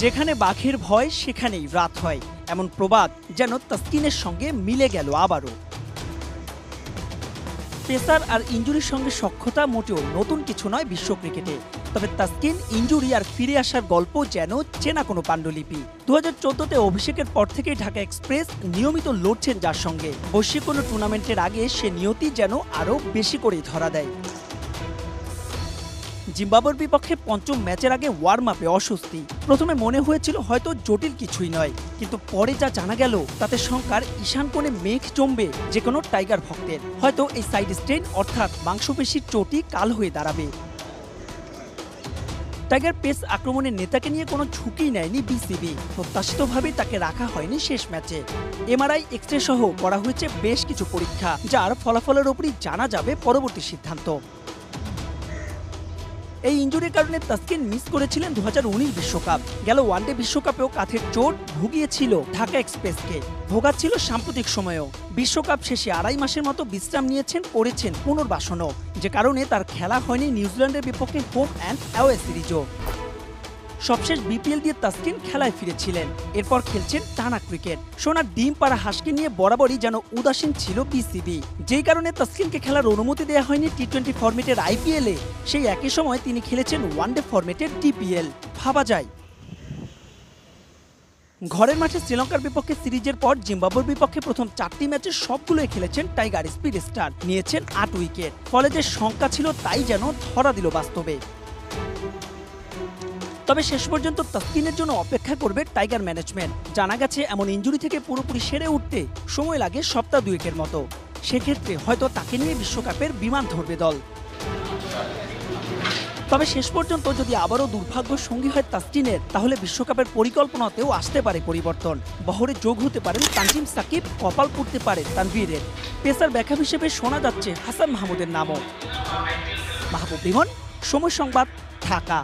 যেখানে বাঘের ভয় সেখানেই রাত হয়, এমন প্রবাদ যেন তাসকিনের সঙ্গে মিলে গেল আবারও। পেসার আর ইনজুরির সঙ্গে সখ্যতা মোটেও নতুন কিছু নয় বিশ্ব ক্রিকেটে। তবে তাসকিন ইনজুরি আর ফিরে আসার গল্প যেন চেনা কোনো পাণ্ডুলিপি। 2014-তে অভিষেকের পর থেকেই ঢাকা এক্সপ্রেস নিয়মিত লড়ছেন যার সঙ্গে। বৈশ্বিক কোনো টুর্নামেন্টের আগে সে নিয়তি যেন আরও বেশি করেই ধরা দেয়। জিম্বাবুয়ের বিপক্ষে পঞ্চম ম্যাচের আগে ওয়ার্ম আপে অস্বস্তি। প্রথমে মনে হয়েছিল হয়তো জটিল কিছুই নয়, কিন্তু পরে যা জানা গেল তাতে শঙ্কার ঈশান কোণে মেঘ জমবে যে কোনো টাইগার ভক্তের। হয়তো এই সাইড স্ট্রেন অর্থাৎ মাংসপেশির চোটই কাল হয়ে দাঁড়াবে। টাইগার পেস আক্রমণের নেতাকে নিয়ে কোনো ঝুঁকি নেয়নি বিসিবি। প্রত্যাশিতভাবে তাকে রাখা হয়নি শেষ ম্যাচে। এমআরআই, এক্সরে সহ করা হয়েছে বেশ কিছু পরীক্ষা, যার ফলাফলের ওপরই জানা যাবে পরবর্তী সিদ্ধান্ত। এই ইনজুরির কারণে তাসকিন মিস করেছিলেন 2019 বিশ্বকাপ। গেল ওয়ানডে বিশ্বকাপেও কাঁধের চোট ভুগিয়েছিল ঢাকা এক্সপ্রেসকে, ভোগাচ্ছিল সাম্প্রতিক সময়েও। বিশ্বকাপ শেষে 2.5 মাসের মতো বিশ্রাম নিয়েছেন, করেছেন পুনর্বাসনও, যে কারণে তার খেলা হয়নি নিউজিল্যান্ডের বিপক্ষে হোম অ্যান্ড অ্যাওয়ে সিরিজও। সবশেষ বিপিএল দিয়ে তাসকিন খেলায় ফিরেছিলেন, এরপর খেলছেন টানা ক্রিকেট। সোনার ডিম পাড়া হাঁসকে নিয়ে বরাবরই যেন উদাসীন ছিল বিসিবি, যেই কারণে তাসকিনকে খেলার অনুমতি দেওয়া হয়নি টি-20 ফরম্যাটের আইপিএলে। সেই একই সময় তিনি খেলেছেন ওয়ানডে ফরম্যাটের ডিপিএল। ভাবা যায়, ঘরের মাঠে শ্রীলঙ্কার বিপক্ষে সিরিজের পর জিম্বাবুয়ের বিপক্ষে প্রথম 4টি ম্যাচে সবগুলোই খেলেছেন টাইগার স্পিড স্টার, নিয়েছেন 8 উইকেট। ফলে যে শঙ্কা ছিল তাই যেন ধরা দিল বাস্তবে। তবে শেষ পর্যন্ত তাসকিনের জন্য অপেক্ষা করবে টাইগার ম্যানেজমেন্ট। জানা গেছে এমন ইনজুরি থেকে পুরোপুরি সেরে উঠতে সময় লাগে সপ্তাহ 2-এর মতো। সেক্ষেত্রে হয়তো তাকে নিয়ে বিশ্বকাপের বিমান ধরবে দল। তবে শেষ পর্যন্ত যদি আবারও দুর্ভাগ্য সঙ্গী হয় তাসকিনের, তাহলে বিশ্বকাপের পরিকল্পনাতেও আসতে পারে পরিবর্তন। বহরে যোগ হতে পারেন তানজিম সাকিব, কপাল পড়তে পারে তানভীরের। পেসার ব্যাকআপ হিসেবে শোনা যাচ্ছে হাসান মাহমুদের নামও। মাহবুব বিমন, সময় সংবাদ, ঢাকা।